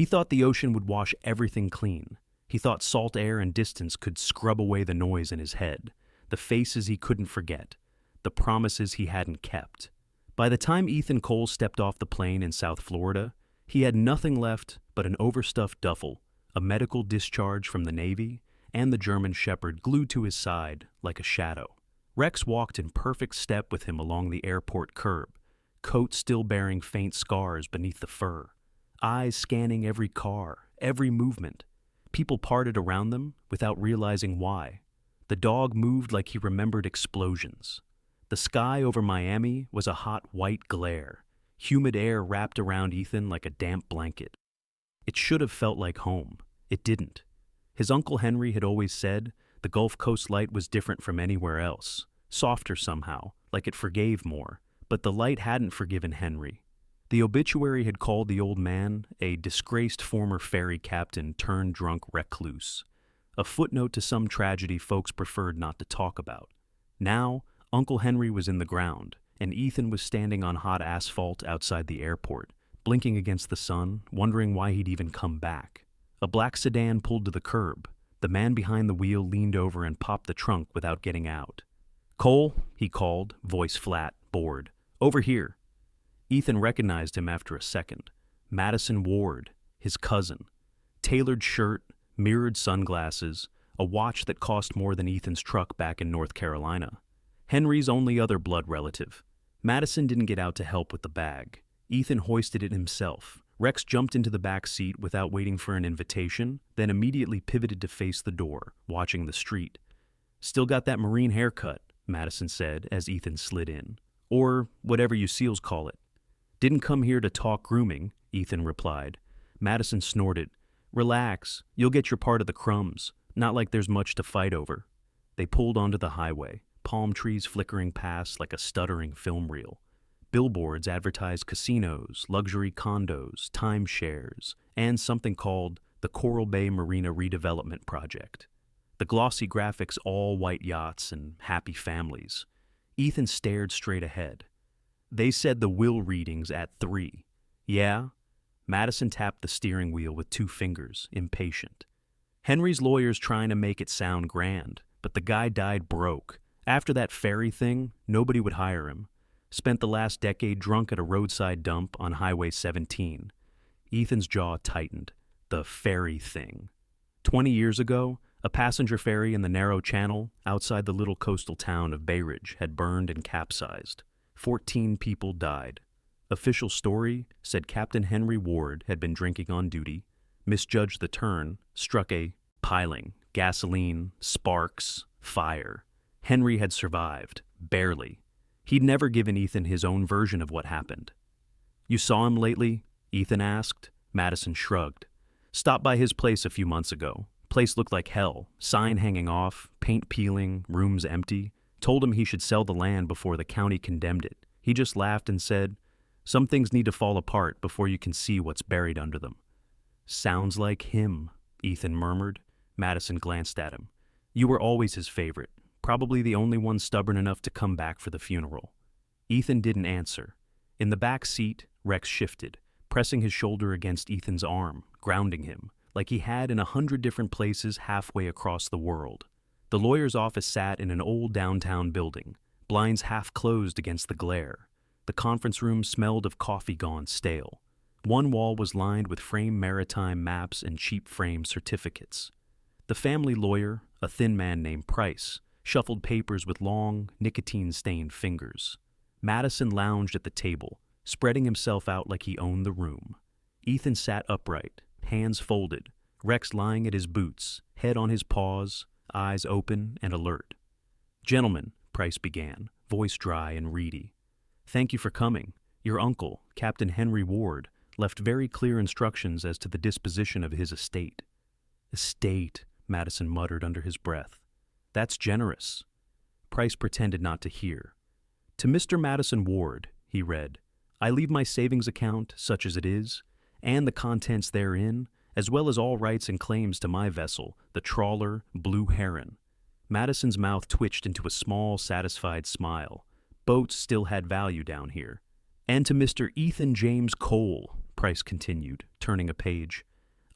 He thought the ocean would wash everything clean. He thought salt air and distance could scrub away the noise in his head, the faces he couldn't forget, the promises he hadn't kept. By the time Ethan Cole stepped off the plane in South Florida, he had nothing left but an overstuffed duffel, a medical discharge from the Navy, and the German Shepherd glued to his side like a shadow. Rex walked in perfect step with him along the airport curb, coat still bearing faint scars beneath the fur, eyes scanning every car, every movement. People parted around them without realizing why. The dog moved like he remembered explosions. The sky over Miami was a hot white glare. Humid air wrapped around Ethan like a damp blanket. It should have felt like home. It didn't. His Uncle Henry had always said the Gulf Coast light was different from anywhere else, softer somehow, like it forgave more. But the light hadn't forgiven Henry. The obituary had called the old man a disgraced former ferry captain turned drunk recluse, a footnote to some tragedy folks preferred not to talk about. Now, Uncle Henry was in the ground, and Ethan was standing on hot asphalt outside the airport, blinking against the sun, wondering why he'd even come back. A black sedan pulled to the curb. The man behind the wheel leaned over and popped the trunk without getting out. "Cole," he called, voice flat, bored. "Over here." Ethan recognized him after a second. Madison Ward, his cousin. Tailored shirt, mirrored sunglasses, a watch that cost more than Ethan's truck back in North Carolina. Henry's only other blood relative. Madison didn't get out to help with the bag. Ethan hoisted it himself. Rex jumped into the back seat without waiting for an invitation, then immediately pivoted to face the door, watching the street. "Still got that Marine haircut," Madison said as Ethan slid in. "Or whatever you SEALs call it." "Didn't come here to talk grooming," Ethan replied. Madison snorted. "Relax, you'll get your part of the crumbs. Not like there's much to fight over." They pulled onto the highway, palm trees flickering past like a stuttering film reel. Billboards advertised casinos, luxury condos, timeshares, and something called the Coral Bay Marina Redevelopment Project. The glossy graphics, all white yachts and happy families. Ethan stared straight ahead. "They said the will reading's at 3. "Yeah?" Madison tapped the steering wheel with 2 fingers, impatient. "Henry's lawyer's trying to make it sound grand, but the guy died broke. After that ferry thing, nobody would hire him. Spent the last decade drunk at a roadside dump on Highway 17. Ethan's jaw tightened. The ferry thing. 20 years ago, a passenger ferry in the narrow channel outside the little coastal town of Bay Ridge had burned and capsized. 14 people died. Official story said Captain Henry Ward had been drinking on duty, misjudged the turn, struck a piling, gasoline, sparks, fire. Henry had survived, barely. He'd never given Ethan his own version of what happened. "You saw him lately?" Ethan asked. Madison shrugged. "Stopped by his place a few months ago. Place looked like hell, sign hanging off, paint peeling, rooms empty. Told him he should sell the land before the county condemned it. He just laughed and said, 'Some things need to fall apart before you can see what's buried under them.'" "Sounds like him," Ethan murmured. Madison glanced at him. "You were always his favorite. Probably the only one stubborn enough to come back for the funeral." Ethan didn't answer. In the back seat, Rex shifted, pressing his shoulder against Ethan's arm, grounding him, like he had in 100 different places halfway across the world. The lawyer's office sat in an old downtown building, blinds half closed against the glare. The conference room smelled of coffee gone stale. One wall was lined with framed maritime maps and cheap frame certificates. The family lawyer, a thin man named Price, shuffled papers with long, nicotine-stained fingers. Madison lounged at the table, spreading himself out like he owned the room. Ethan sat upright, hands folded, Rex lying at his boots, head on his paws, eyes open and alert. "Gentlemen," Price began, voice dry and reedy. "Thank you for coming. Your uncle, Captain Henry Ward, left very clear instructions as to the disposition of his estate." "Estate," Madison muttered under his breath. "That's generous." Price pretended not to hear. "To Mr. Madison Ward," he read, "I leave my savings account, such as it is, and the contents therein, as well as all rights and claims to my vessel, the trawler Blue Heron." Madison's mouth twitched into a small, satisfied smile. Boats still had value down here. "And to Mr. Ethan James Cole," Price continued, turning a page,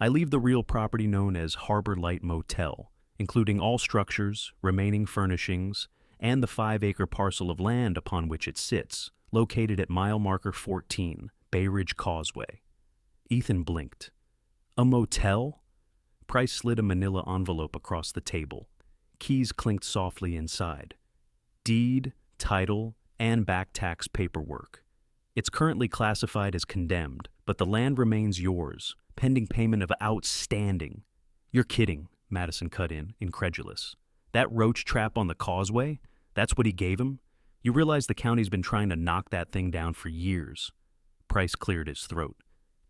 I leave the real property known as Harbor Light Motel, including all structures, remaining furnishings, and the 5-acre parcel of land upon which it sits, located at mile marker 14, Bay Ridge Causeway. Ethan blinked. A motel? Price slid a manila envelope across the table. Keys clinked softly inside. Deed, title, and back tax paperwork. It's currently classified as condemned, but the land remains yours, pending payment of outstanding. You're kidding, Madison cut in, incredulous. That roach trap on the causeway? That's what he gave him? You realize the county's been trying to knock that thing down for years. Price cleared his throat.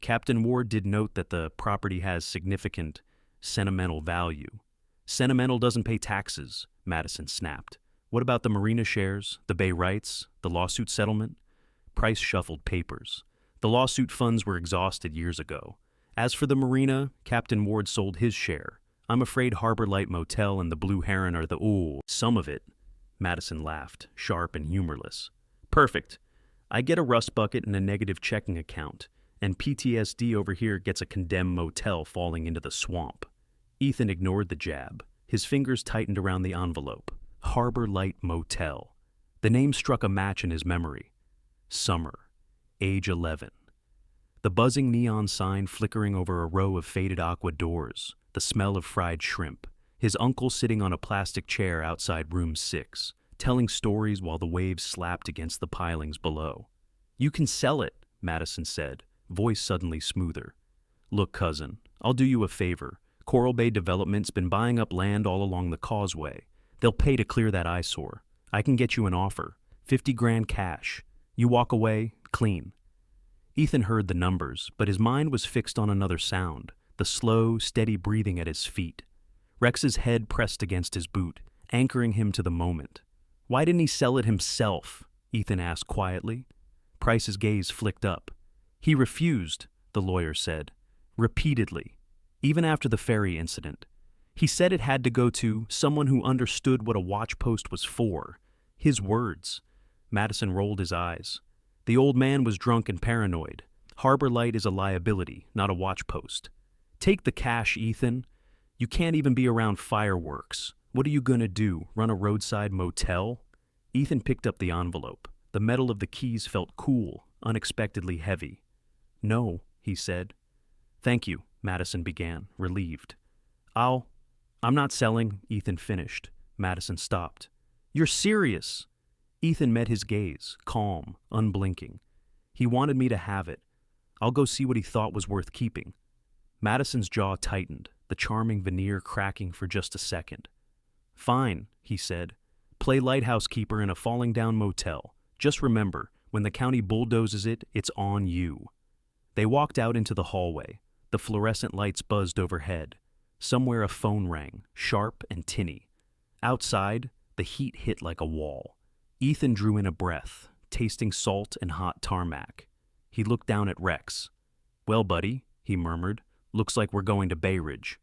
Captain Ward did note that the property has significant sentimental value. Sentimental doesn't pay taxes, Madison snapped. What about the marina shares, the bay rights, the lawsuit settlement? Price shuffled papers. The lawsuit funds were exhausted years ago. As for the marina, Captain Ward sold his share. I'm afraid Harbor Light Motel and the Blue Heron are some of it. Madison laughed, sharp and humorless. Perfect. I get a rust bucket and a negative checking account, and PTSD over here gets a condemned motel falling into the swamp. Ethan ignored the jab. His fingers tightened around the envelope. Harbor Light Motel. The name struck a match in his memory. Summer, age 11. The buzzing neon sign flickering over a row of faded aqua doors, the smell of fried shrimp, his uncle sitting on a plastic chair outside room 6, telling stories while the waves slapped against the pilings below. You can sell it, Madison said, voice suddenly smoother. Look, cousin, I'll do you a favor. Coral Bay Development's been buying up land all along the causeway. They'll pay to clear that eyesore. I can get you an offer. 50 grand cash. You walk away, clean. Ethan heard the numbers, but his mind was fixed on another sound, the slow, steady breathing at his feet. Rex's head pressed against his boot, anchoring him to the moment. Why didn't he sell it himself? Ethan asked quietly. Price's gaze flicked up. He refused, the lawyer said, repeatedly, even after the ferry incident. He said it had to go to someone who understood what a watch post was for. His words. Madison rolled his eyes. The old man was drunk and paranoid. Harbor Light is a liability, not a watch post. Take the cash, Ethan. You can't even be around fireworks. What are you gonna do, run a roadside motel? Ethan picked up the envelope. The metal of the keys felt cool, unexpectedly heavy. No, he said. Thank you, Madison began, relieved. I'm not selling, Ethan finished. Madison stopped. You're serious? Ethan met his gaze, calm, unblinking. He wanted me to have it. I'll go see what he thought was worth keeping. Madison's jaw tightened, the charming veneer cracking for just a second. Fine, he said. Play lighthouse keeper in a falling down motel. Just remember, when the county bulldozes it, it's on you. They walked out into the hallway. The fluorescent lights buzzed overhead. Somewhere a phone rang, sharp and tinny. Outside, the heat hit like a wall. Ethan drew in a breath, tasting salt and hot tarmac. He looked down at Rex. Well, buddy, he murmured, looks like we're going to Bay Ridge.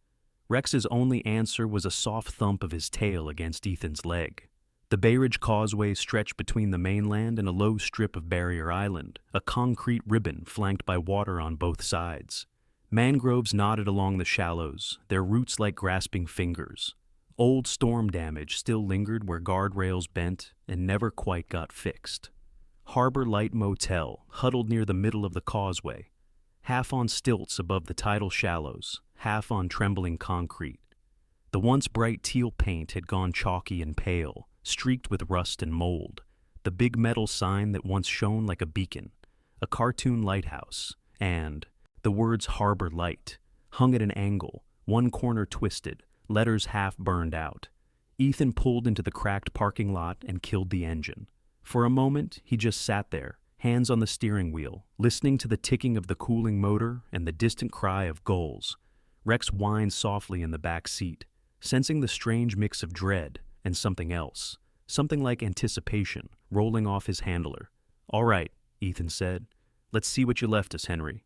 Rex's only answer was a soft thump of his tail against Ethan's leg. The Bay Ridge Causeway stretched between the mainland and a low strip of Barrier Island, a concrete ribbon flanked by water on both sides. Mangroves nodded along the shallows, their roots like grasping fingers. Old storm damage still lingered where guardrails bent and never quite got fixed. Harbor Light Motel huddled near the middle of the causeway, half on stilts above the tidal shallows, half on trembling concrete. The once bright teal paint had gone chalky and pale, streaked with rust and mold. The big metal sign that once shone like a beacon, a cartoon lighthouse, and the words Harbor Light hung at an angle, one corner twisted, letters half burned out. Ethan pulled into the cracked parking lot and killed the engine. For a moment, he just sat there, hands on the steering wheel, listening to the ticking of the cooling motor and the distant cry of gulls. Rex whined softly in the back seat, sensing the strange mix of dread and something else, something like anticipation, rolling off his handler. All right, Ethan said. Let's see what you left us, Henry.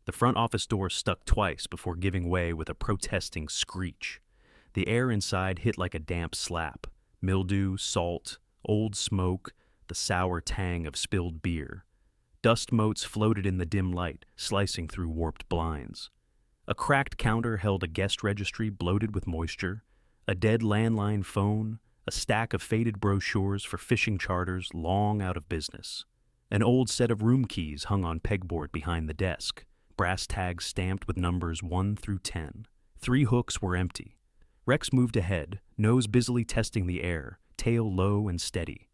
The front office door stuck twice before giving way with a protesting screech. The air inside hit like a damp slap. Mildew, salt, old smoke, the sour tang of spilled beer. Dust motes floated in the dim light, slicing through warped blinds. A cracked counter held a guest registry bloated with moisture, a dead landline phone, a stack of faded brochures for fishing charters long out of business. An old set of room keys hung on pegboard behind the desk, brass tags stamped with numbers 1 through 10. 3 hooks were empty. Rex moved ahead, nose busily testing the air, tail low and steady.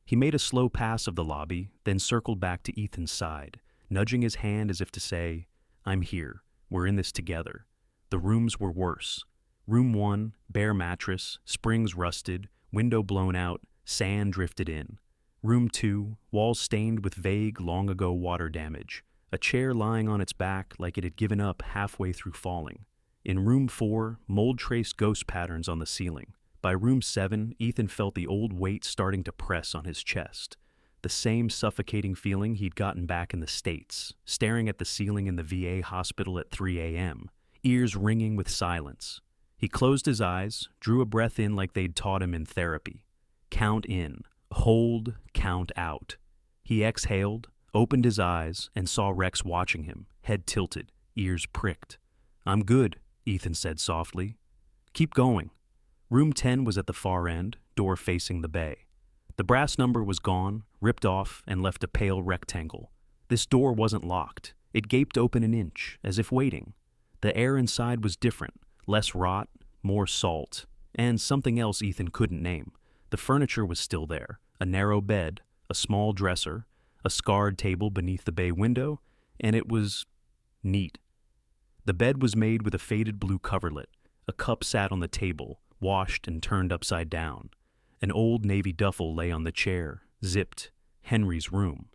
He made a slow pass of the lobby, then circled back to Ethan's side, nudging his hand as if to say, "I'm here. We're in this together." The rooms were worse. Room 1, bare mattress, springs rusted, window blown out, sand drifted in. Room 2, walls stained with vague, long-ago water damage, a chair lying on its back like it had given up halfway through falling. In room 4, mold-traced ghost patterns on the ceiling. By room 7, Ethan felt the old weight starting to press on his chest. The same suffocating feeling he'd gotten back in the States, staring at the ceiling in the VA hospital at 3 a.m., ears ringing with silence. He closed his eyes, drew a breath in like they'd taught him in therapy. Count in, hold, count out. He exhaled, opened his eyes, and saw Rex watching him, head tilted, ears pricked. "I'm good," Ethan said softly. "Keep going." Room 10 was at the far end, door facing the bay. The brass number was gone, ripped off, and left a pale rectangle. This door wasn't locked. It gaped open an inch, as if waiting. The air inside was different, less rot, more salt, and something else Ethan couldn't name. The furniture was still there, a narrow bed, a small dresser, a scarred table beneath the bay window, and it was neat. The bed was made with a faded blue coverlet. A cup sat on the table, washed and turned upside down. An old navy duffel lay on the chair, zipped. Henry's room.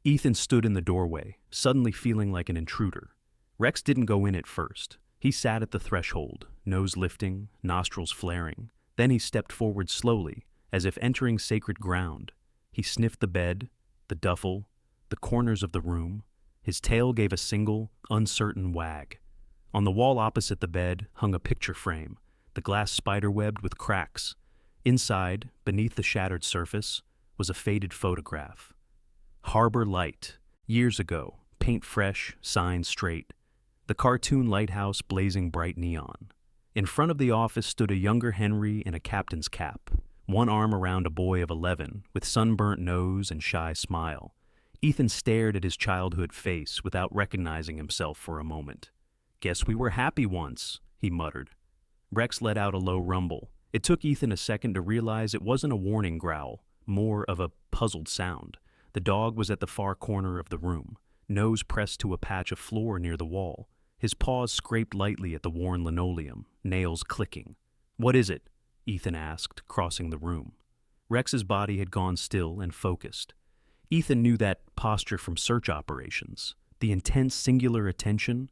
Ethan stood in the doorway, suddenly feeling like an intruder. Rex didn't go in at first. He sat at the threshold, nose lifting, nostrils flaring. Then he stepped forward slowly, as if entering sacred ground. He sniffed the bed, the duffel, the corners of the room. His tail gave a single, uncertain wag. On the wall opposite the bed hung a picture frame, the glass spiderwebbed with cracks. Inside, beneath the shattered surface, was a faded photograph. Harbor Light, years ago, paint fresh, sign straight. The cartoon lighthouse blazing bright neon. In front of the office stood a younger Henry in a captain's cap, one arm around a boy of 11, with sunburnt nose and shy smile. Ethan stared at his childhood face without recognizing himself for a moment. "Guess we were happy once," he muttered. Rex let out a low rumble. It took Ethan a second to realize it wasn't a warning growl, more of a puzzled sound. The dog was at the far corner of the room, nose pressed to a patch of floor near the wall. His paws scraped lightly at the worn linoleum, nails clicking. "What is it?" Ethan asked, crossing the room. Rex's body had gone still and focused. Ethan knew that posture from search operations. The intense, singular attention,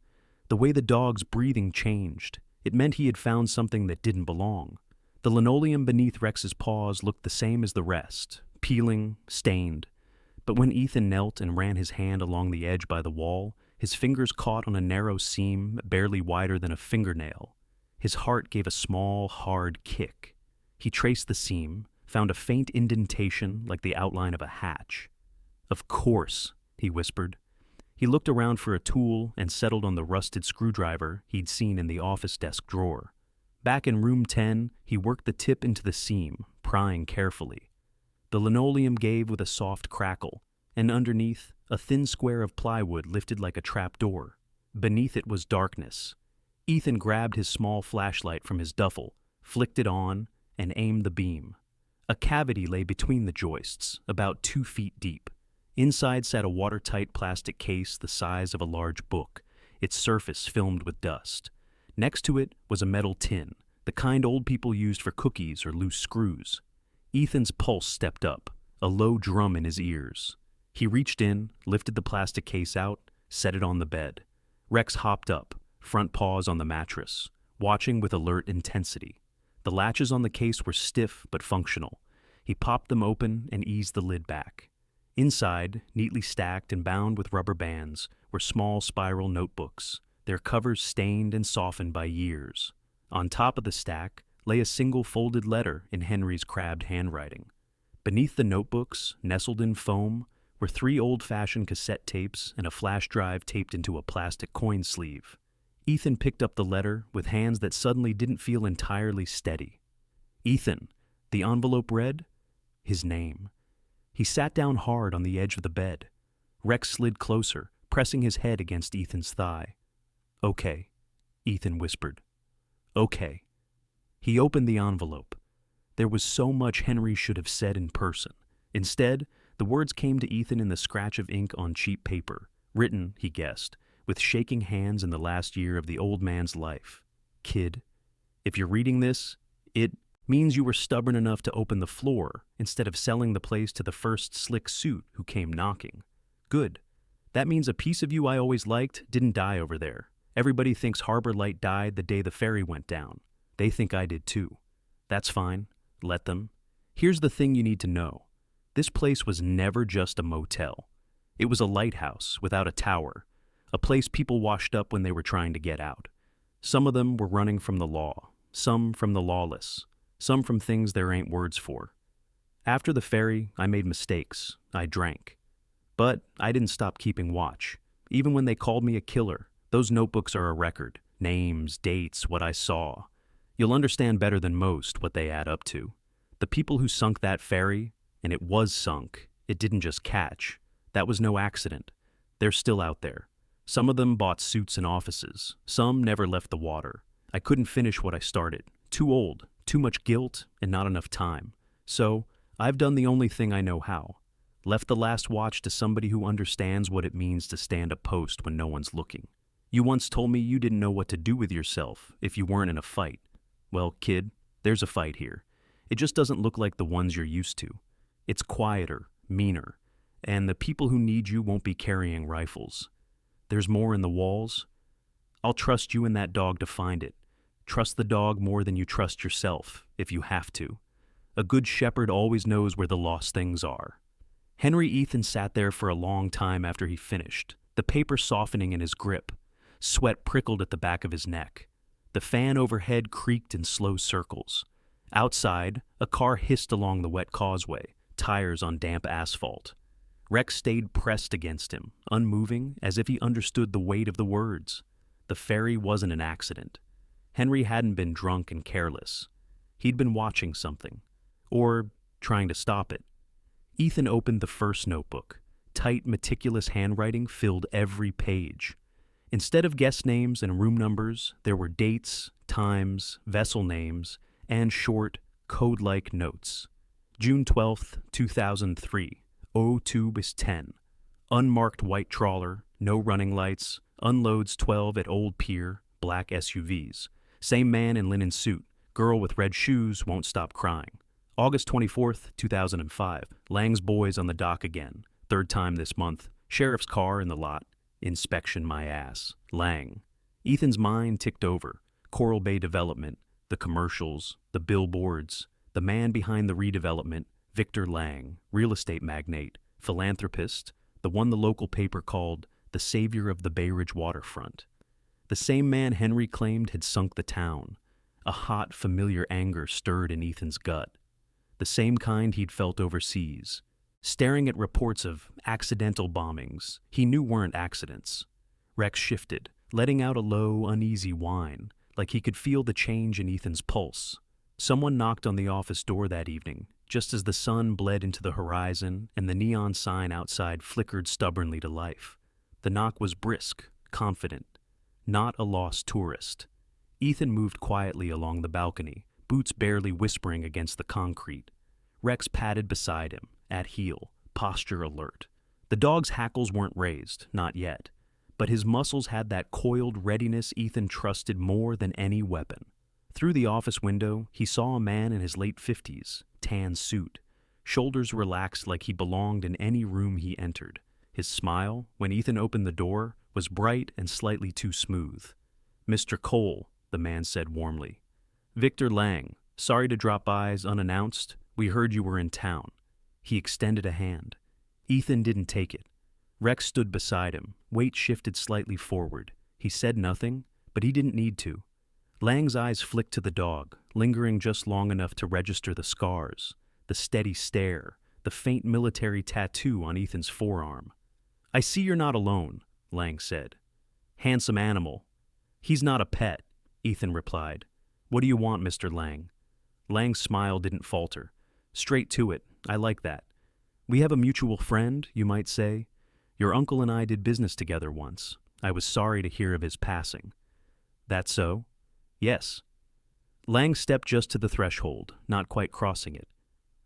the way the dog's breathing changed. It meant he had found something that didn't belong. The linoleum beneath Rex's paws looked the same as the rest, peeling, stained. But when Ethan knelt and ran his hand along the edge by the wall, his fingers caught on a narrow seam barely wider than a fingernail. His heart gave a small, hard kick. He traced the seam, found a faint indentation like the outline of a hatch. "Of course," he whispered. He looked around for a tool and settled on the rusted screwdriver he'd seen in the office desk drawer. Back in room 10, he worked the tip into the seam, prying carefully. The linoleum gave with a soft crackle, and underneath, a thin square of plywood lifted like a trap door. Beneath it was darkness. Ethan grabbed his small flashlight from his duffel, flicked it on, and aimed the beam. A cavity lay between the joists, about 2 feet deep. Inside sat a watertight plastic case the size of a large book, its surface filmed with dust. Next to it was a metal tin, the kind old people used for cookies or loose screws. Ethan's pulse stepped up, a low drum in his ears. He reached in, lifted the plastic case out, set it on the bed. Rex hopped up, front paws on the mattress, watching with alert intensity. The latches on the case were stiff but functional. He popped them open and eased the lid back. Inside, neatly stacked and bound with rubber bands, were small spiral notebooks, their covers stained and softened by years. On top of the stack lay a single folded letter in Henry's crabbed handwriting. Beneath the notebooks, nestled in foam, were 3 old-fashioned cassette tapes and a flash drive taped into a plastic coin sleeve. Ethan picked up the letter with hands that suddenly didn't feel entirely steady. Ethan, the envelope read, his name. He sat down hard on the edge of the bed. Rex slid closer, pressing his head against Ethan's thigh. "Okay," Ethan whispered. "Okay." He opened the envelope. There was so much Henry should have said in person. Instead, the words came to Ethan in the scratch of ink on cheap paper, written, he guessed, with shaking hands in the last year of the old man's life. "Kid, if you're reading this, it means you were stubborn enough to open the floor instead of selling the place to the first slick suit who came knocking. Good. That means a piece of you I always liked didn't die over there. Everybody thinks Harbor Light died the day the ferry went down. They think I did too. That's fine. Let them. Here's the thing you need to know. This place was never just a motel. It was a lighthouse without a tower, a place people washed up when they were trying to get out. Some of them were running from the law, some from the lawless, some from things there ain't words for. After the ferry, I made mistakes. I drank. But I didn't stop keeping watch. Even when they called me a killer, those notebooks are a record. Names, dates, what I saw. You'll understand better than most what they add up to. The people who sunk that ferry, and it was sunk, it didn't just catch. That was no accident. They're still out there. Some of them bought suits and offices. Some never left the water. I couldn't finish what I started. Too old, too much guilt, and not enough time. So, I've done the only thing I know how. Left the last watch to somebody who understands what it means to stand a post when no one's looking. You once told me you didn't know what to do with yourself if you weren't in a fight. Well, kid, there's a fight here. It just doesn't look like the ones you're used to. It's quieter, meaner, and the people who need you won't be carrying rifles. There's more in the walls. I'll trust you and that dog to find it. Trust the dog more than you trust yourself, if you have to. A good shepherd always knows where the lost things are. Henry Ethan sat there for a long time after he finished, the paper softening in his grip. Sweat prickled at the back of his neck. The fan overhead creaked in slow circles. Outside, a car hissed along the wet causeway, tires on damp asphalt. Rex stayed pressed against him, unmoving, as if he understood the weight of the words. The ferry wasn't an accident. Henry hadn't been drunk and careless. He'd been watching something, or trying to stop it. Ethan opened the first notebook. Tight, meticulous handwriting filled every page. Instead of guest names and room numbers, there were dates, times, vessel names, and short, code-like notes. June 12th, 2003. 02:10. Unmarked white trawler, no running lights, unloads 12 at Old Pier, black SUVs. Same man in linen suit, girl with red shoes won't stop crying. August 24th, 2005. Lang's boys on the dock again. Third time this month. Sheriff's car in the lot. Inspection my ass. Lang. Ethan's mind ticked over. Coral Bay Development, the commercials, the billboards, the man behind the redevelopment, Victor Lang, real estate magnate, philanthropist, the one the local paper called the savior of the Bay Ridge waterfront. The same man Henry claimed had sunk the town. A hot, familiar anger stirred in Ethan's gut. The same kind he'd felt overseas. Staring at reports of accidental bombings he knew weren't accidents. Rex shifted, letting out a low, uneasy whine, like he could feel the change in Ethan's pulse. Someone knocked on the office door that evening, just as the sun bled into the horizon and the neon sign outside flickered stubbornly to life. The knock was brisk, confident, not a lost tourist. Ethan moved quietly along the balcony, boots barely whispering against the concrete. Rex padded beside him, at heel, posture alert. The dog's hackles weren't raised, not yet, but his muscles had that coiled readiness Ethan trusted more than any weapon. Through the office window, he saw a man in his late 50s, tan suit, shoulders relaxed like he belonged in any room he entered. His smile, when Ethan opened the door, was bright and slightly too smooth. "Mr. Cole," the man said warmly. "Victor Lang, sorry to drop by unannounced. We heard you were in town." He extended a hand. Ethan didn't take it. Rex stood beside him, weight shifted slightly forward. He said nothing, but he didn't need to. Lang's eyes flicked to the dog, lingering just long enough to register the scars, the steady stare, the faint military tattoo on Ethan's forearm. "I see you're not alone," Lang said. "Handsome animal." He's not a pet, Ethan replied. What do you want, Mr. Lang? Lang's smile didn't falter. Straight to it. I like that. We have a mutual friend, you might say. Your uncle and I did business together once. I was sorry to hear of his passing. That so? Yes. Lang stepped just to the threshold, not quite crossing it.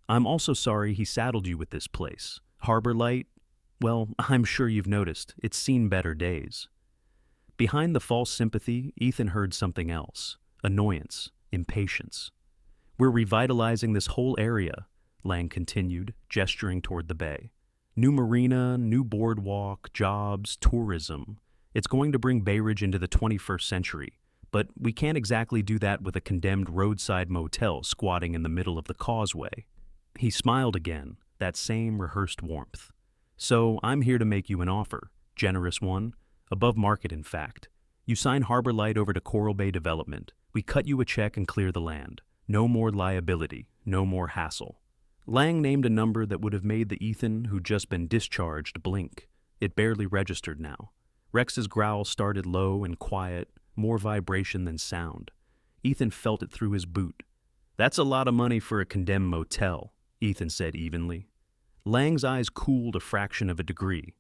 I'm also sorry he saddled you with this place. Harbor Light? Well, I'm sure you've noticed. It's seen better days. Behind the false sympathy, Ethan heard something else. Annoyance, impatience. We're revitalizing this whole area, Lang continued, gesturing toward the bay. New marina, new boardwalk, jobs, tourism. It's going to bring Bay Ridge into the 21st century, but we can't exactly do that with a condemned roadside motel squatting in the middle of the causeway. He smiled again, that same rehearsed warmth. So I'm here to make you an offer, generous one, above market in fact. You sign Harbor Light over to Coral Bay Development. We cut you a check and clear the land. No more liability, no more hassle. Lang named a number that would have made the Ethan who'd just been discharged blink. It barely registered now. Rex's growl started low and quiet, more vibration than sound. Ethan felt it through his boot. That's a lot of money for a condemned motel, Ethan said evenly. Lang's eyes cooled a fraction of a degree.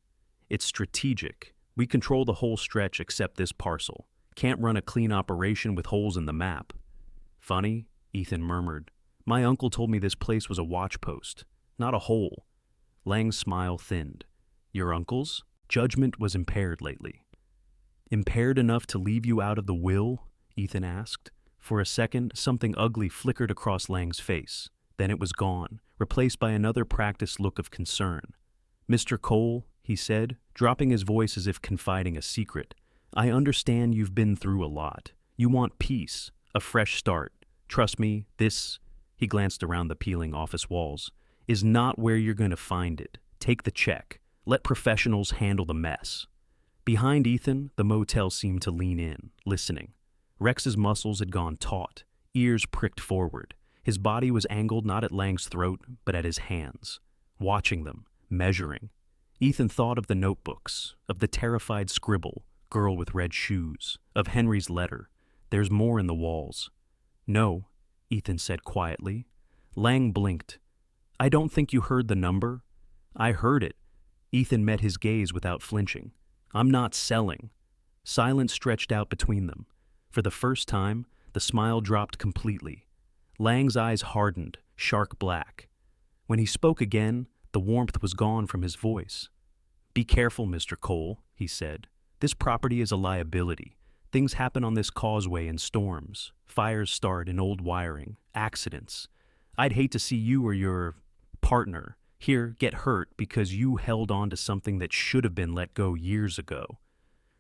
It's strategic. We control the whole stretch except this parcel. Can't run a clean operation with holes in the map. Funny, Ethan murmured. My uncle told me this place was a watch post, not a hole. Lang's smile thinned. Your uncle's? Judgment was impaired lately. Impaired enough to leave you out of the will? Ethan asked. For a second, something ugly flickered across Lang's face. Then it was gone, replaced by another practiced look of concern. Mr. Cole, he said, dropping his voice as if confiding a secret, I understand you've been through a lot. You want peace, a fresh start. Trust me, this, he glanced around the peeling office walls, is not where you're going to find it. Take the check. Let professionals handle the mess. Behind Ethan, the motel seemed to lean in, listening. Rex's muscles had gone taut, ears pricked forward. His body was angled not at Lang's throat, but at his hands. Watching them, measuring. Ethan thought of the notebooks, of the terrified scribble, girl with red shoes, of Henry's letter. There's more in the walls. No, Ethan said quietly. Lang blinked. I don't think you heard the number. I heard it. Ethan met his gaze without flinching. I'm not selling. Silence stretched out between them. For the first time, the smile dropped completely. Lang's eyes hardened, shark black. When he spoke again, the warmth was gone from his voice. Be careful, Mr. Cole, he said. This property is a liability. Things happen on this causeway in storms. Fires start in old wiring. Accidents. I'd hate to see you or your partner here get hurt because you held on to something that should have been let go years ago.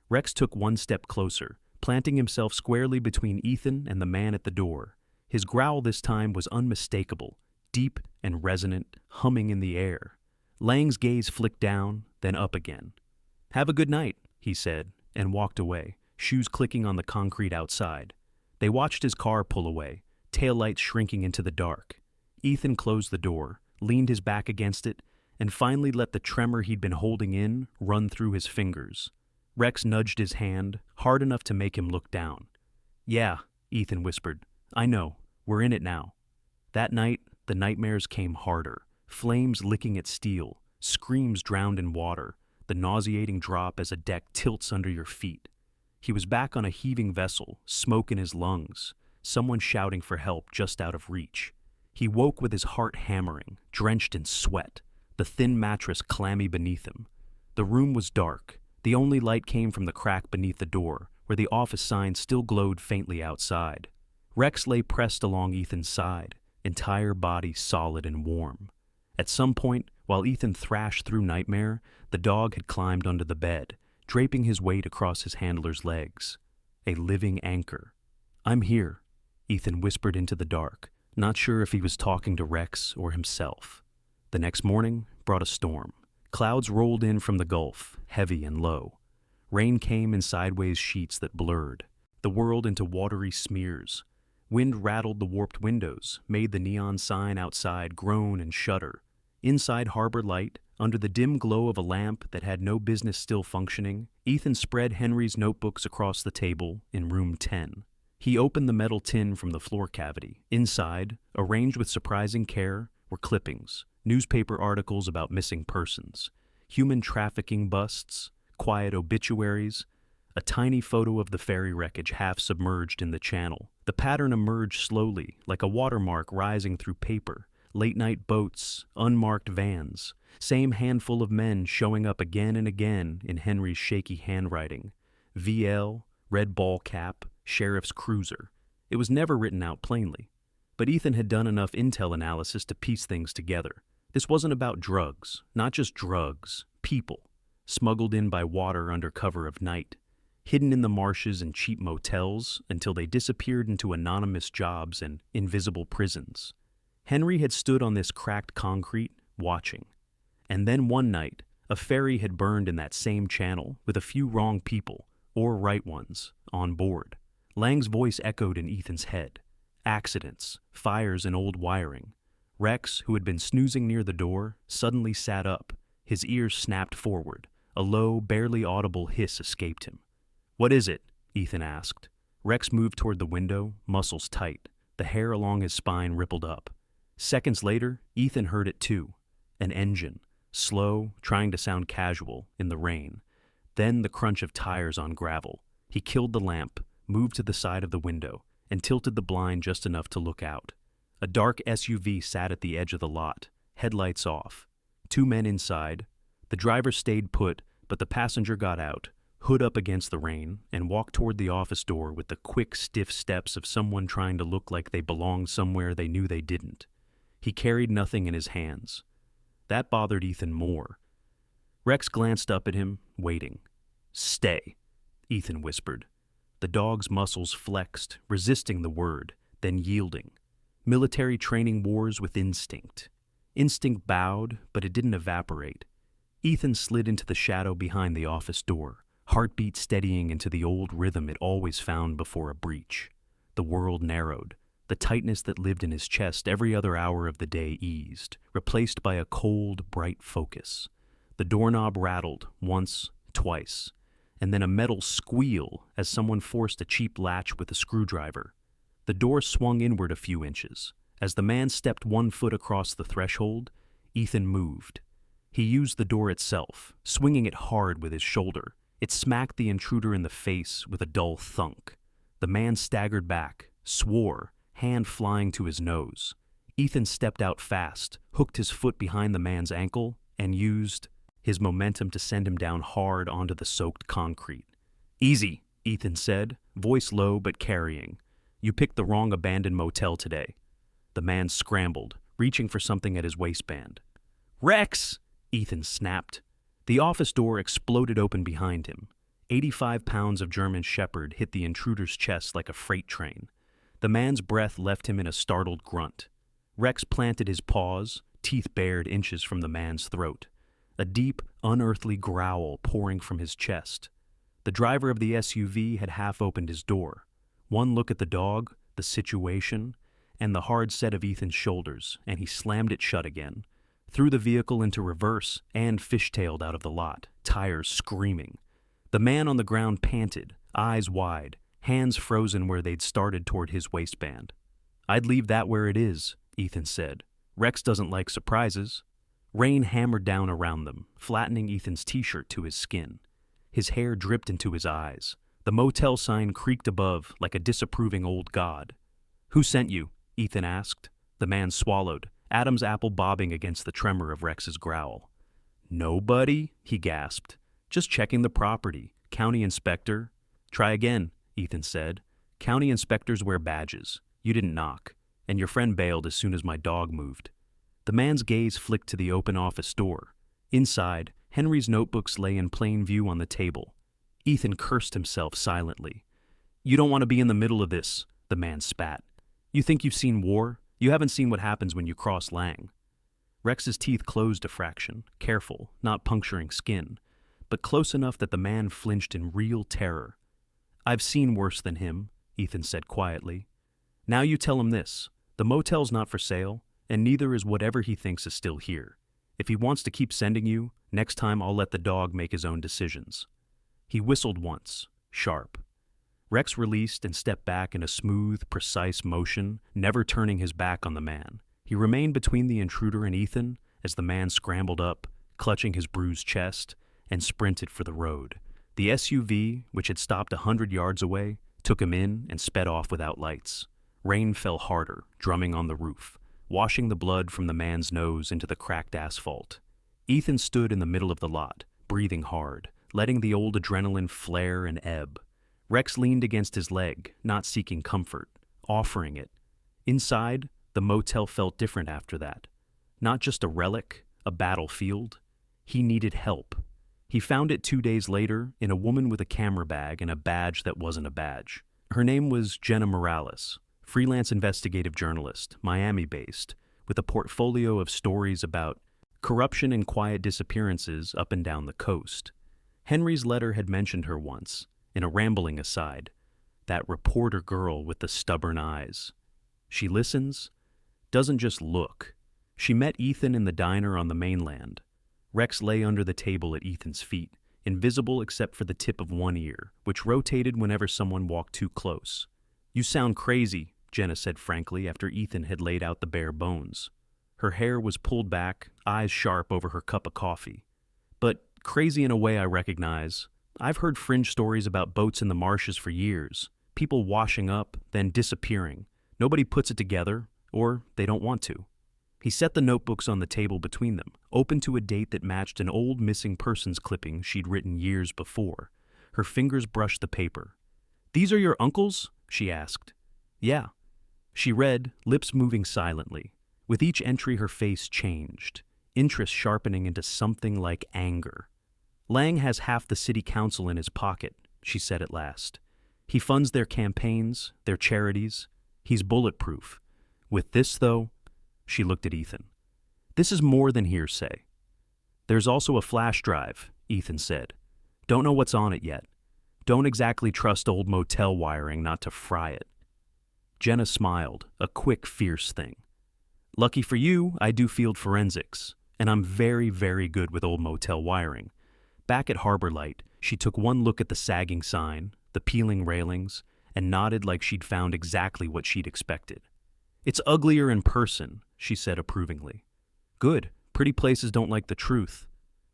Rex took one step closer, planting himself squarely between Ethan and the man at the door. His growl this time was unmistakable, deep and resonant, humming in the air. Lang's gaze flicked down, then up again. Have a good night, he said, and walked away, shoes clicking on the concrete outside. They watched his car pull away, taillights shrinking into the dark. Ethan closed the door, leaned his back against it, and finally let the tremor he'd been holding in run through his fingers. Rex nudged his hand, hard enough to make him look down. Yeah, Ethan whispered. I know. We're in it now. That night, the nightmares came harder, flames licking at steel, screams drowned in water, the nauseating drop as a deck tilts under your feet. He was back on a heaving vessel, smoke in his lungs, someone shouting for help just out of reach. He woke with his heart hammering, drenched in sweat, the thin mattress clammy beneath him. The room was dark. The only light came from the crack beneath the door, where the office sign still glowed faintly outside. Rex lay pressed along Ethan's side, entire body solid and warm. At some point, while Ethan thrashed through nightmare, the dog had climbed under the bed, draping his weight across his handler's legs. A living anchor. I'm here, Ethan whispered into the dark, not sure if he was talking to Rex or himself. The next morning brought a storm. Clouds rolled in from the Gulf, heavy and low. Rain came in sideways sheets that blurred the world into watery smears. Wind rattled the warped windows, made the neon sign outside groan and shudder. Inside Harbor Light, Under the dim glow of a lamp that had no business still functioning, Ethan spread Henry's notebooks across the table in room 10. He opened the metal tin from the floor cavity. Inside, arranged with surprising care, were clippings, newspaper articles about missing persons, human trafficking busts, quiet obituaries, a tiny photo of the ferry wreckage half submerged in the channel. The pattern emerged slowly, like a watermark rising through paper. Late-night boats, unmarked vans, same handful of men showing up again and again in Henry's shaky handwriting. VL, red ball cap, sheriff's cruiser. It was never written out plainly. But Ethan had done enough intel analysis to piece things together. This wasn't about drugs, not just drugs, people, smuggled in by water under cover of night, hidden in the marshes and cheap motels until they disappeared into anonymous jobs and invisible prisons. Henry had stood on this cracked concrete, watching. And then one night, a ferry had burned in that same channel with a few wrong people, or right ones, on board. Lang's voice echoed in Ethan's head. Accidents, fires in old wiring. Rex, who had been snoozing near the door, suddenly sat up. His ears snapped forward. A low, barely audible hiss escaped him. "What is it?" Ethan asked. Rex moved toward the window, muscles tight. The hair along his spine rippled up. Seconds later, Ethan heard it too. An engine, slow, trying to sound casual, in the rain. Then the crunch of tires on gravel. He killed the lamp, moved to the side of the window, and tilted the blind just enough to look out. A dark SUV sat at the edge of the lot, headlights off. 2 men inside. The driver stayed put, but the passenger got out, hood up against the rain, and walked toward the office door with the quick, stiff steps of someone trying to look like they belonged somewhere they knew they didn't. He carried nothing in his hands. That bothered Ethan more. Rex glanced up at him, waiting. "Stay," Ethan whispered. The dog's muscles flexed, resisting the word, then yielding. Military training wars with instinct. Instinct bowed, but it didn't evaporate. Ethan slid into the shadow behind the office door, heartbeat steadying into the old rhythm it always found before a breach. The world narrowed. The tightness that lived in his chest every other hour of the day eased, replaced by a cold, bright focus. The doorknob rattled once, twice, and then a metal squeal as someone forced a cheap latch with a screwdriver. The door swung inward a few inches. As the man stepped 1 foot across the threshold, Ethan moved. He used the door itself, swinging it hard with his shoulder. It smacked the intruder in the face with a dull thunk. The man staggered back, swore, hand flying to his nose. Ethan stepped out fast, hooked his foot behind the man's ankle, and used his momentum to send him down hard onto the soaked concrete. "Easy," Ethan said, voice low but carrying. "You picked the wrong abandoned motel today." The man scrambled, reaching for something at his waistband. "Rex!" Ethan snapped. The office door exploded open behind him. 85 pounds of German Shepherd hit the intruder's chest like a freight train. The man's breath left him in a startled grunt. Rex planted his paws, teeth bared inches from the man's throat. A deep, unearthly growl pouring from his chest. The driver of the SUV had half opened his door. One look at the dog, the situation, and the hard set of Ethan's shoulders, and he slammed it shut again. Threw the vehicle into reverse and fishtailed out of the lot, tires screaming. The man on the ground panted, eyes wide, hands frozen where they'd started toward his waistband. "I'd leave that where it is," Ethan said. "Rex doesn't like surprises." Rain hammered down around them, flattening Ethan's t-shirt to his skin. His hair dripped into his eyes. The motel sign creaked above like a disapproving old god. "Who sent you?" Ethan asked. The man swallowed, Adam's apple bobbing against the tremor of Rex's growl. "Nobody?" he gasped. "Just checking the property. County inspector." "Try again," Ethan said. "County inspectors wear badges. You didn't knock. And your friend bailed as soon as my dog moved." The man's gaze flicked to the open office door. Inside, Henry's notebooks lay in plain view on the table. Ethan cursed himself silently. "You don't want to be in the middle of this," the man spat. "You think you've seen war? You haven't seen what happens when you cross Lang." Rex's teeth closed a fraction, careful, not puncturing skin, but close enough that the man flinched in real terror. "I've seen worse than him," Ethan said quietly. "Now you tell him this. The motel's not for sale, and neither is whatever he thinks is still here. If he wants to keep sending you, next time I'll let the dog make his own decisions." He whistled once, sharp. Rex released and stepped back in a smooth, precise motion, never turning his back on the man. He remained between the intruder and Ethan as the man scrambled up, clutching his bruised chest, and sprinted for the road. The SUV, which had stopped 100 yards away, took him in and sped off without lights. Rain fell harder, drumming on the roof, washing the blood from the man's nose into the cracked asphalt. Ethan stood in the middle of the lot, breathing hard, letting the old adrenaline flare and ebb. Rex leaned against his leg, not seeking comfort, offering it. Inside, the motel felt different after that. Not just a relic, a battlefield. He needed help. He found it 2 days later in a woman with a camera bag and a badge that wasn't a badge. Her name was Jenna Morales, freelance investigative journalist, Miami-based, with a portfolio of stories about corruption and quiet disappearances up and down the coast. Henry's letter had mentioned her once, in a rambling aside, that reporter girl with the stubborn eyes. She listens, doesn't just look. She met Ethan in the diner on the mainland. Rex lay under the table at Ethan's feet, invisible except for the tip of one ear, which rotated whenever someone walked too close. "You sound crazy," Jenna said frankly after Ethan had laid out the bare bones. Her hair was pulled back, eyes sharp over her cup of coffee. "But crazy in a way I recognize. I've heard fringe stories about boats in the marshes for years, people washing up, then disappearing. Nobody puts it together, or they don't want to." He set the notebooks on the table between them, open to a date that matched an old missing persons clipping she'd written years before. Her fingers brushed the paper. "These are your uncles?" she asked. "Yeah." She read, lips moving silently. With each entry her face changed, interest sharpening into something like anger. "Lang has half the city council in his pocket," she said at last. "He funds their campaigns, their charities. He's bulletproof. With this, though," she looked at Ethan, "this is more than hearsay." "There's also a flash drive," Ethan said. "Don't know what's on it yet. Don't exactly trust old motel wiring not to fry it." Jenna smiled, a quick, fierce thing. "Lucky for you, I do field forensics, and I'm very, very good with old motel wiring." Back at Harbor Light, she took one look at the sagging sign, the peeling railings, and nodded like she'd found exactly what she'd expected. "It's uglier in person," she said approvingly. "Good. Pretty places don't like the truth."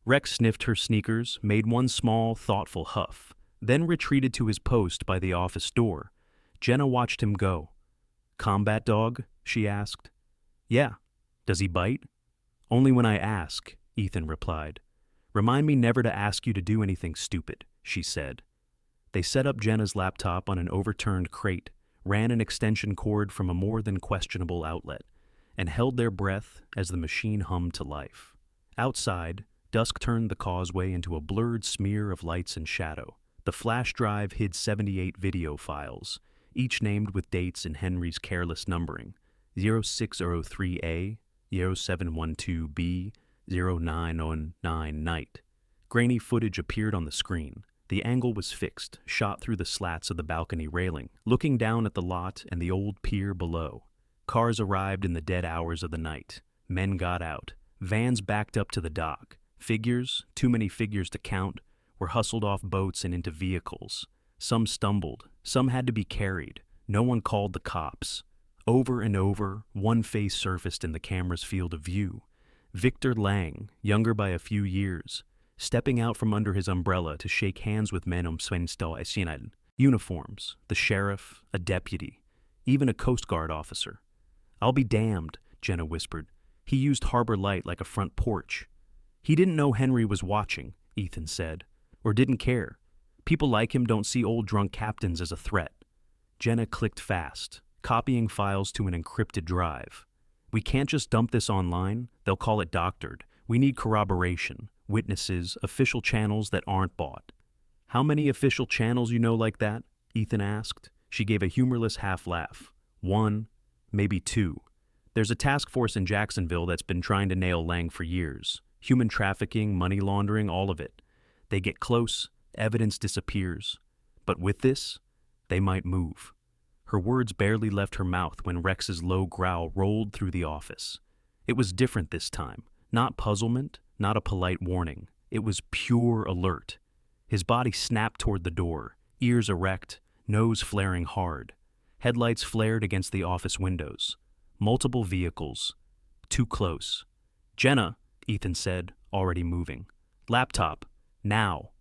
Rex sniffed her sneakers, made one small, thoughtful huff, then retreated to his post by the office door. Jenna watched him go. "Combat dog?" she asked. "Yeah. Does he bite?" "Only when I ask," Ethan replied. "Remind me never to ask you to do anything stupid," she said. They set up Jenna's laptop on an overturned crate, ran an extension cord from a more than questionable outlet, and held their breath as the machine hummed to life. Outside, dusk turned the causeway into a blurred smear of lights and shadow. The flash drive hid 78 video files, each named with dates in Henry's careless numbering: 0603A, 0712B, 0909 night. Grainy footage appeared on the screen. The angle was fixed, shot through the slats of the balcony railing, looking down at the lot and the old pier below. Cars arrived in the dead hours of the night. Men got out. Vans backed up to the dock. Figures, too many figures to count, were hustled off boats and into vehicles. Some stumbled. Some had to be carried. No one called the cops. Over and over, one face surfaced in the camera's field of view. Victor Lang, younger by a few years, stepping out from under his umbrella to shake hands with men Svenstall. Uniforms, the sheriff, a deputy, even a Coast Guard officer. "I'll be damned," Jenna whispered. "He used Harbor Light like a front porch." "He didn't know Henry was watching," Ethan said, "or didn't care. People like him don't see old drunk captains as a threat." Jenna clicked fast, copying files to an encrypted drive. "We can't just dump this online. They'll call it doctored. We need corroboration, witnesses, official channels that aren't bought." "How many official channels you know like that?" Ethan asked. She gave a humorless half laugh. "1, maybe 2. There's a task force in Jacksonville that's been trying to nail Lang for years. Human trafficking, money laundering, all of it. They get close, evidence disappears. But with this, they might move." Her words barely left her mouth when Rex's low growl rolled through the office. It was different this time. Not puzzlement, not a polite warning. It was pure alert. His body snapped toward the door, ears erect, nose flaring hard. Headlights flared against the office windows. Multiple vehicles. Too close. "Jenna," Ethan said, already moving. "Laptop. Now."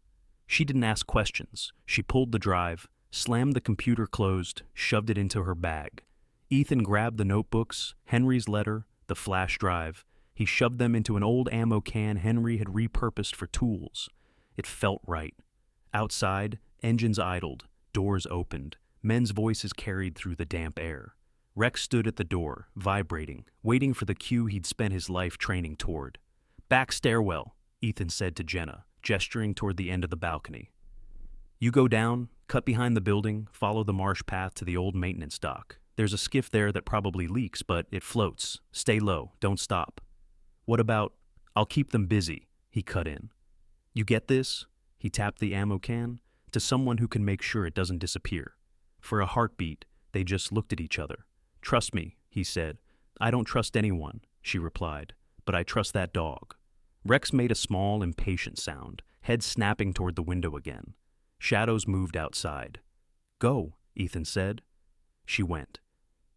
She didn't ask questions. She pulled the drive, slammed the computer closed, shoved it into her bag. Ethan grabbed the notebooks, Henry's letter, the flash drive. He shoved them into an old ammo can Henry had repurposed for tools. It felt right. Outside, engines idled, doors opened, men's voices carried through the damp air. Rex stood at the door, vibrating, waiting for the cue he'd spent his life training toward. "Back stairwell," Ethan said to Jenna, gesturing toward the end of the balcony. "You go down, cut behind the building, follow the marsh path to the old maintenance dock. There's a skiff there that probably leaks, but it floats. Stay low, don't stop." "What about, I'll keep them busy," he cut in. "You get this?" He tapped the ammo can, "to someone who can make sure it doesn't disappear." For a heartbeat, they just looked at each other. "Trust me," he said. "I don't trust anyone," she replied, "but I trust that dog." Rex made a small, impatient sound, head snapping toward the window again. Shadows moved outside. "Go," Ethan said. She went.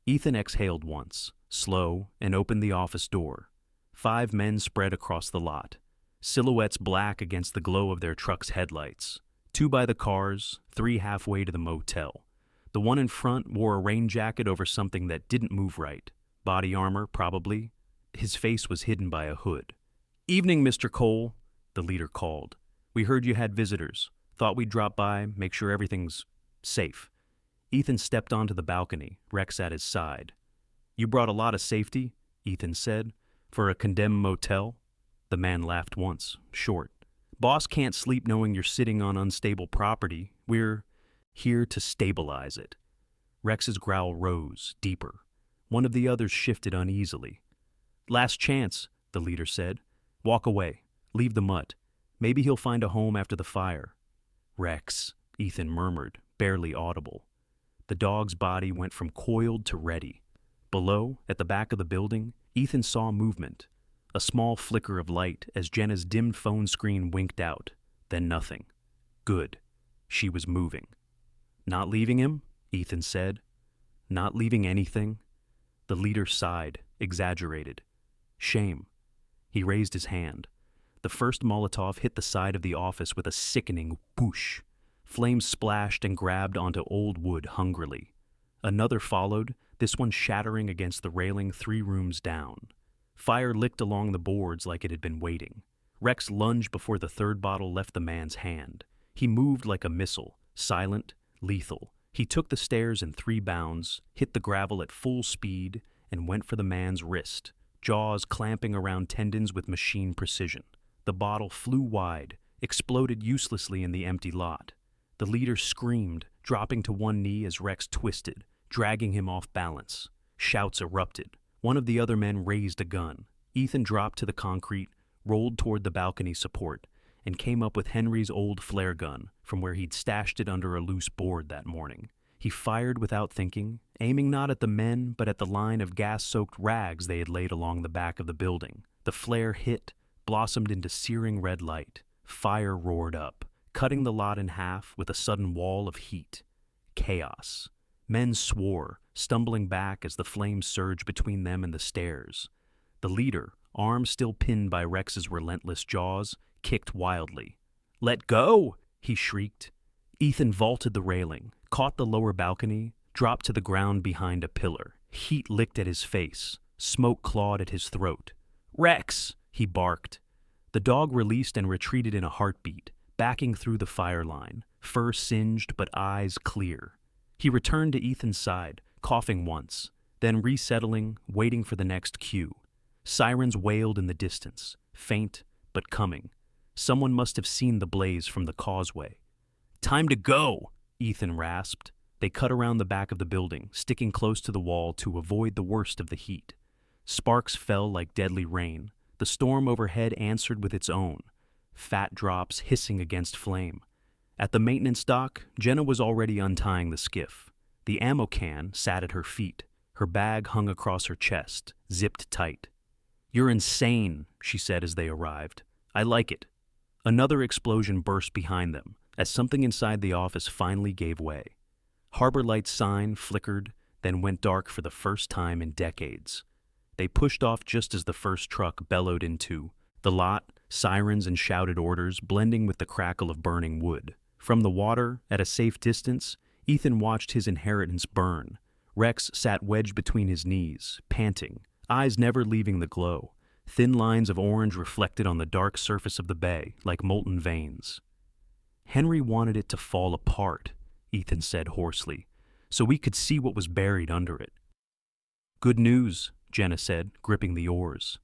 Ethan exhaled once, slow, and opened the office door. 5 men spread across the lot, silhouettes black against the glow of their truck's headlights. 2 by the cars, 3 halfway to the motel. The one in front wore a rain jacket over something that didn't move right. Body armor, probably. His face was hidden by a hood. "Evening, Mr. Cole," the leader called. "We heard you had visitors. Thought we'd drop by, make sure everything's safe." Ethan stepped onto the balcony, Rex at his side. "You brought a lot of safety," Ethan said, "for a condemned motel." The man laughed once, short. "Boss can't sleep knowing you're sitting on unstable property. We're here to stabilize it." Rex's growl rose, deeper. One of the others shifted uneasily. "Last chance," the leader said. "Walk away. Leave the mutt. Maybe he'll find a home after the fire." "Rex," Ethan murmured, barely audible. The dog's body went from coiled to ready. Below, at the back of the building, Ethan saw movement. A small flicker of light as Jenna's dimmed phone screen winked out. Then nothing. Good. She was moving. "Not leaving him?" Ethan said. "Not leaving anything?" The leader sighed, exaggerated. "Shame." He raised his hand. The first Molotov hit the side of the office with a sickening whoosh. Flames splashed and grabbed onto old wood hungrily. Another followed, this one shattering against the railing 3 rooms down. Fire licked along the boards like it had been waiting. Rex lunged before the 3rd bottle left the man's hand. He moved like a missile, silent, lethal. He took the stairs in 3 bounds, hit the gravel at full speed, and went for the man's wrist, jaws clamping around tendons with machine precision. The bottle flew wide, exploded uselessly in the empty lot. The leader screamed, dropping to one knee as Rex twisted, dragging him off balance. Shouts erupted. One of the other men raised a gun. Ethan dropped to the concrete, rolled toward the balcony support, and came up with Henry's old flare gun from where he'd stashed it under a loose board that morning. He fired without thinking, aiming not at the men but at the line of gas-soaked rags they had laid along the back of the building. The flare hit, blossomed into searing red light. Fire roared up, cutting the lot in half with a sudden wall of heat. Chaos. Men swore, stumbling back as the flames surged between them and the stairs. The leader, arm still pinned by Rex's relentless jaws, kicked wildly. "Let go!" he shrieked. Ethan vaulted the railing, caught the lower balcony, dropped to the ground behind a pillar. Heat licked at his face. Smoke clawed at his throat. "Rex!" he barked. The dog released and retreated in a heartbeat, backing through the fire line, fur singed but eyes clear. He returned to Ethan's side, coughing once, then resettling, waiting for the next cue. Sirens wailed in the distance, faint but coming. Someone must have seen the blaze from the causeway. "Time to go!" Ethan rasped. They cut around the back of the building, sticking close to the wall to avoid the worst of the heat. Sparks fell like deadly rain. The storm overhead answered with its own, fat drops hissing against flame. At the maintenance dock, Jenna was already untying the skiff. The ammo can sat at her feet. Her bag hung across her chest, zipped tight. "You're insane," she said as they arrived. "I like it." Another explosion burst behind them as something inside the office finally gave way. Harbor Light's sign flickered, then went dark for the first time in decades. They pushed off just as the first truck bellowed into the lot, sirens and shouted orders blending with the crackle of burning wood. From the water, at a safe distance, Ethan watched his inheritance burn. Rex sat wedged between his knees, panting, eyes never leaving the glow. Thin lines of orange reflected on the dark surface of the bay like molten veins. "Henry wanted it to fall apart," Ethan said hoarsely, "so we could see what was buried under it." "Good news," Jenna said, gripping the oars.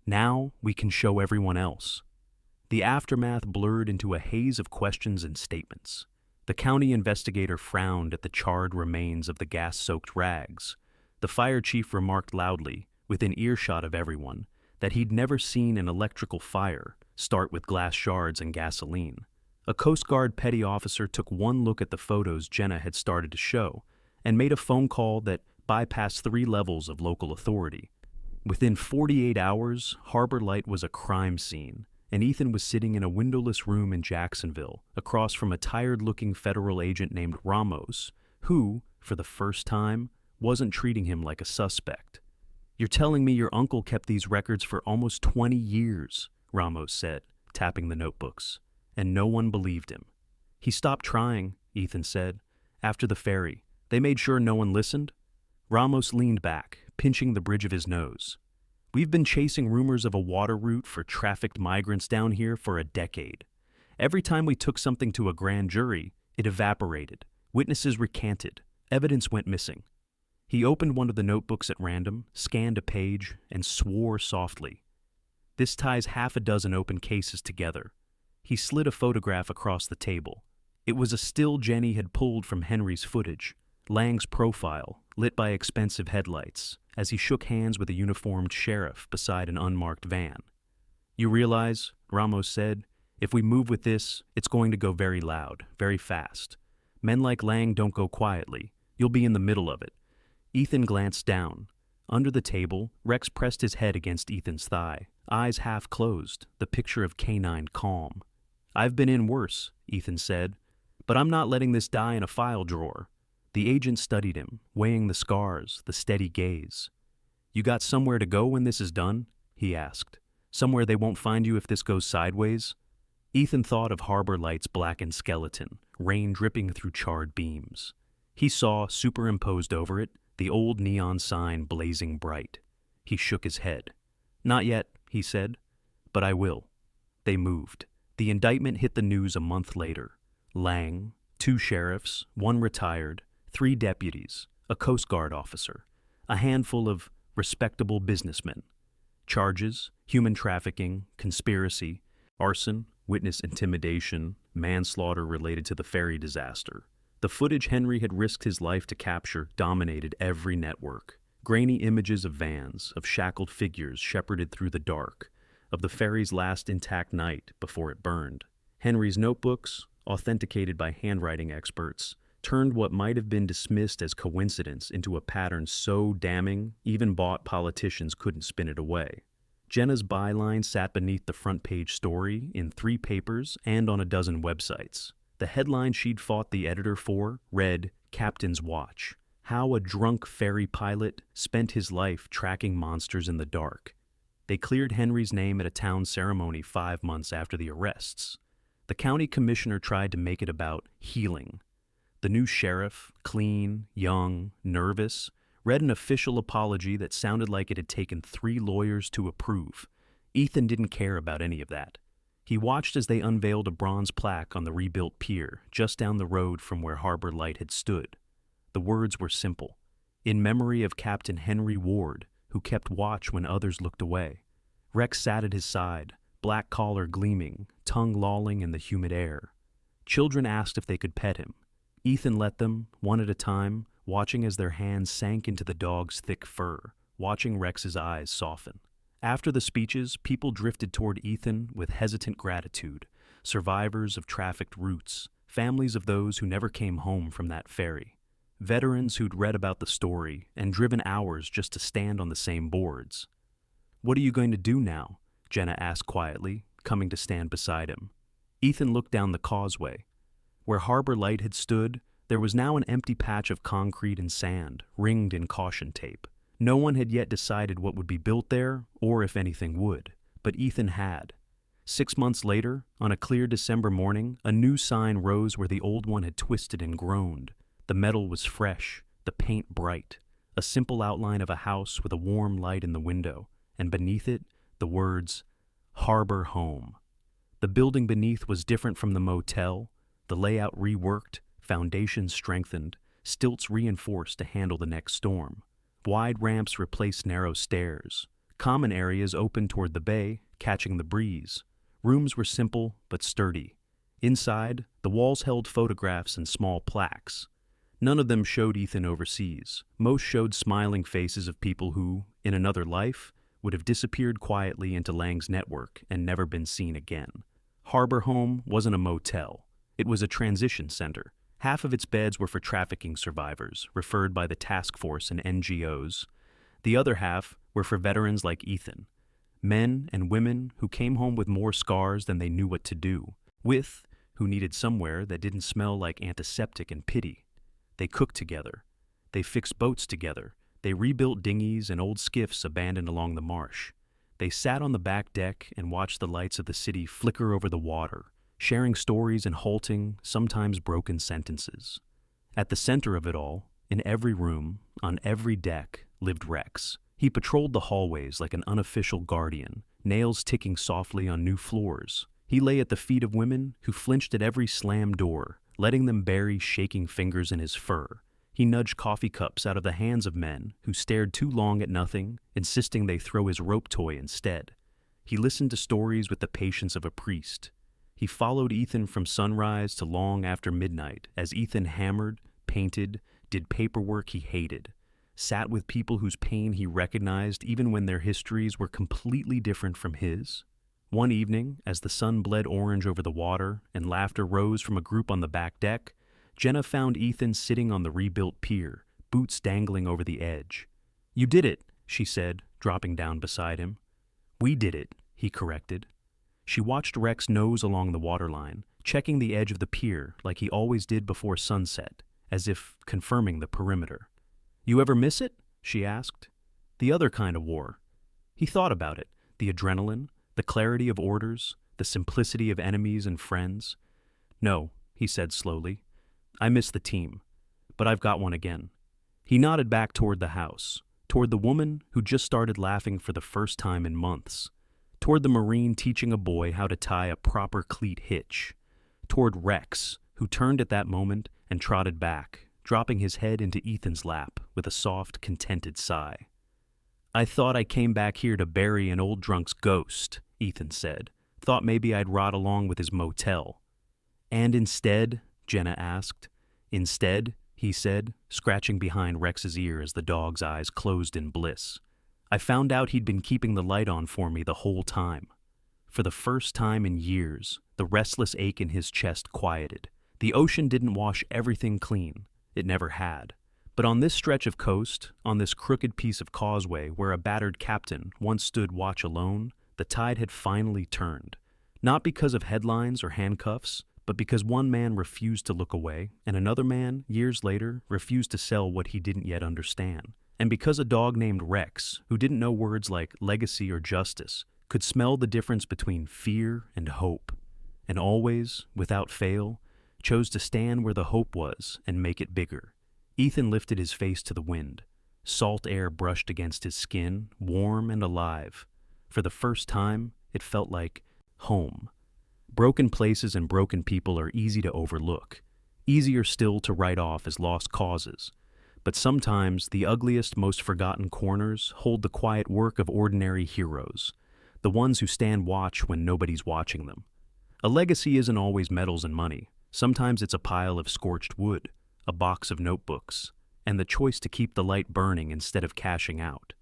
"Now we can show everyone else." The aftermath blurred into a haze of questions and statements. The county investigator frowned at the charred remains of the gas-soaked rags. The fire chief remarked loudly, within earshot of everyone, that he'd never seen an electrical fire start with glass shards and gasoline. A Coast Guard petty officer took one look at the photos Jenna had started to show and made a phone call that bypassed 3 levels of local authority. Within 48 hours, Harbor Light was a crime scene, and Ethan was sitting in a windowless room in Jacksonville, across from a tired-looking federal agent named Ramos, who, for the first time, wasn't treating him like a suspect. "You're telling me your uncle kept these records for almost 20 years, Ramos said, tapping the notebooks, and no one believed him. "He stopped trying," Ethan said. "After the ferry, they made sure no one listened." Ramos leaned back, pinching the bridge of his nose. "We've been chasing rumors of a water route for trafficked migrants down here for a decade. Every time we took something to a grand jury, it evaporated. Witnesses recanted. Evidence went missing." He opened one of the notebooks at random, scanned a page, and swore softly. "This ties 6 open cases together." He slid a photograph across the table. It was a still Jenny had pulled from Henry's footage, Lang's profile, lit by expensive headlights, as he shook hands with a uniformed sheriff beside an unmarked van. "You realize," Ramos said, "if we move with this, it's going to go very loud, very fast. Men like Lang don't go quietly. You'll be in the middle of it." Ethan glanced down. Under the table, Rex pressed his head against Ethan's thigh, eyes half closed, the picture of canine calm. "I've been in worse," Ethan said, "but I'm not letting this die in a file drawer." The agent studied him, weighing the scars, the steady gaze. "You got somewhere to go when this is done?" he asked. "Somewhere they won't find you if this goes sideways?" Ethan thought of Harbor Light's blackened skeleton, rain dripping through charred beams. He saw, superimposed over it, the old neon sign blazing bright. He shook his head. "Not yet," he said, "but I will." They moved. The indictment hit the news a month later. Lang, 2 sheriffs, 1 retired, 3 deputies, a Coast Guard officer, a handful of respectable businessmen. Charges: human trafficking, conspiracy, arson, witness intimidation, manslaughter related to the ferry disaster. The footage Henry had risked his life to capture dominated every network. Grainy images of vans, of shackled figures shepherded through the dark, of the ferry's last intact night before it burned. Henry's notebooks, authenticated by handwriting experts, turned what might have been dismissed as coincidence into a pattern so damning even bought politicians couldn't spin it away. Jenna's byline sat beneath the front page story in 3 papers and on a dozen websites. The headline she'd fought the editor for read, "Captain's Watch: How a Drunk Ferry Pilot Spent His Life Tracking Monsters in the Dark." They cleared Henry's name at a town ceremony 5 months after the arrests. The county commissioner tried to make it about healing. The new sheriff, clean, young, nervous, read an official apology that sounded like it had taken 3 lawyers to approve. Ethan didn't care about any of that. He watched as they unveiled a bronze plaque on the rebuilt pier just down the road from where Harbor Light had stood. The words were simple: "In memory of Captain Henry Ward, who kept watch when others looked away." Rex sat at his side, black collar gleaming, tongue lolling in the humid air. Children asked if they could pet him. Ethan let them, one at a time, watching as their hands sank into the dog's thick fur, watching Rex's eyes soften. After the speeches, people drifted toward Ethan with hesitant gratitude, survivors of trafficked routes, families of those who never came home from that ferry, veterans who'd read about the story and driven hours just to stand on the same boards. "What are you going to do now?" Jenna asked quietly, coming to stand beside him. Ethan looked down the causeway. Where Harbor Light had stood, there was now an empty patch of concrete and sand, ringed in caution tape. No one had yet decided what would be built there, or if anything would. But Ethan had. 6 months later, on a clear December morning, a new sign rose where the old one had twisted and groaned. The metal was fresh, the paint bright, a simple outline of a house with a warm light in the window, and beneath it, the words, "Harbor Home." The building beneath was different from the motel, the layout reworked, foundations strengthened, stilts reinforced to handle the next storm. Wide ramps replaced narrow stairs. Common areas opened toward the bay, catching the breeze. Rooms were simple but sturdy. Inside, the walls held photographs and small plaques. None of them showed Ethan overseas. Most showed smiling faces of people who, in another life, would have disappeared quietly into Lang's network and never been seen again. Harbor Home wasn't a motel. It was a transition center. Half of its beds were for trafficking survivors, referred by the task force and NGOs. The other half were for veterans like Ethan, men and women who came home with more scars than they knew what to do with, who needed somewhere that didn't smell like antiseptic and pity. They cooked together. They fixed boats together. They rebuilt dinghies and old skiffs abandoned along the marsh. They sat on the back deck and watched the lights of the city flicker over the water, sharing stories and halting, sometimes broken sentences. At the center of it all, in every room, on every deck, lived Rex. He patrolled the hallways like an unofficial guardian, nails ticking softly on new floors. He lay at the feet of women who flinched at every slammed door, letting them bury shaking fingers in his fur. He nudged coffee cups out of the hands of men who stared too long at nothing, insisting they throw his rope toy instead. He listened to stories with the patience of a priest. He followed Ethan from sunrise to long after midnight as Ethan hammered, painted, did paperwork he hated, sat with people whose pain he recognized even when their histories were completely different from his. One evening, as the sun bled orange over the water and laughter rose from a group on the back deck, Jenna found Ethan sitting on the rebuilt pier, boots dangling over the edge. "You did it," she said, dropping down beside him. "We did it," he corrected. She watched Rex nose along the waterline, checking the edge of the pier like he always did before sunset, as if confirming the perimeter. "You ever miss it?" she asked. "The other kind of war." He thought about it, the adrenaline, the clarity of orders, the simplicity of enemies and friends. "No," he said slowly. "I miss the team, but I've got one again." He nodded back toward the house, toward the woman who just started laughing for the first time in months, toward the Marine teaching a boy how to tie a proper cleat hitch, toward Rex, who turned at that moment and trotted back, dropping his head into Ethan's lap with a soft, contented sigh. "I thought I came back here to bury an old drunk's ghost," Ethan said. "Thought maybe I'd rot along with his motel." "And instead?" Jenna asked. "Instead," he said, scratching behind Rex's ear as the dog's eyes closed in bliss, "I found out he'd been keeping the light on for me the whole time." For the first time in years, the restless ache in his chest quieted. The ocean didn't wash everything clean. It never had. But on this stretch of coast, on this crooked piece of causeway where a battered captain once stood watch alone, the tide had finally turned. Not because of headlines or handcuffs, but because one man refused to look away, and another man, years later, refused to sell what he didn't yet understand. And because a dog named Rex, who didn't know words like legacy or justice, could smell the difference between fear and hope, and always, without fail, chose to stand where the hope was and make it bigger. Ethan lifted his face to the wind. Salt air brushed against his skin, warm and alive. For the first time, it felt like home. Broken places and broken people are easy to overlook, easier still to write off as lost causes. But sometimes the ugliest, most forgotten corners hold the quiet work of ordinary heroes, the ones who stand watch when nobody's watching them. A legacy isn't always medals and money. Sometimes it's a pile of scorched wood, a box of notebooks, and the choice to keep the light burning instead of cashing out.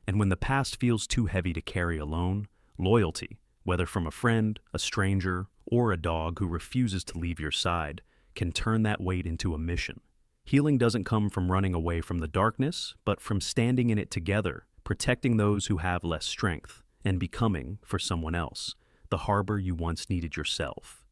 And when the past feels too heavy to carry alone, loyalty, whether from a friend, a stranger, or a dog who refuses to leave your side, can turn that weight into a mission. Healing doesn't come from running away from the darkness, but from standing in it together, protecting those who have less strength, and becoming, for someone else, the harbor you once needed yourself.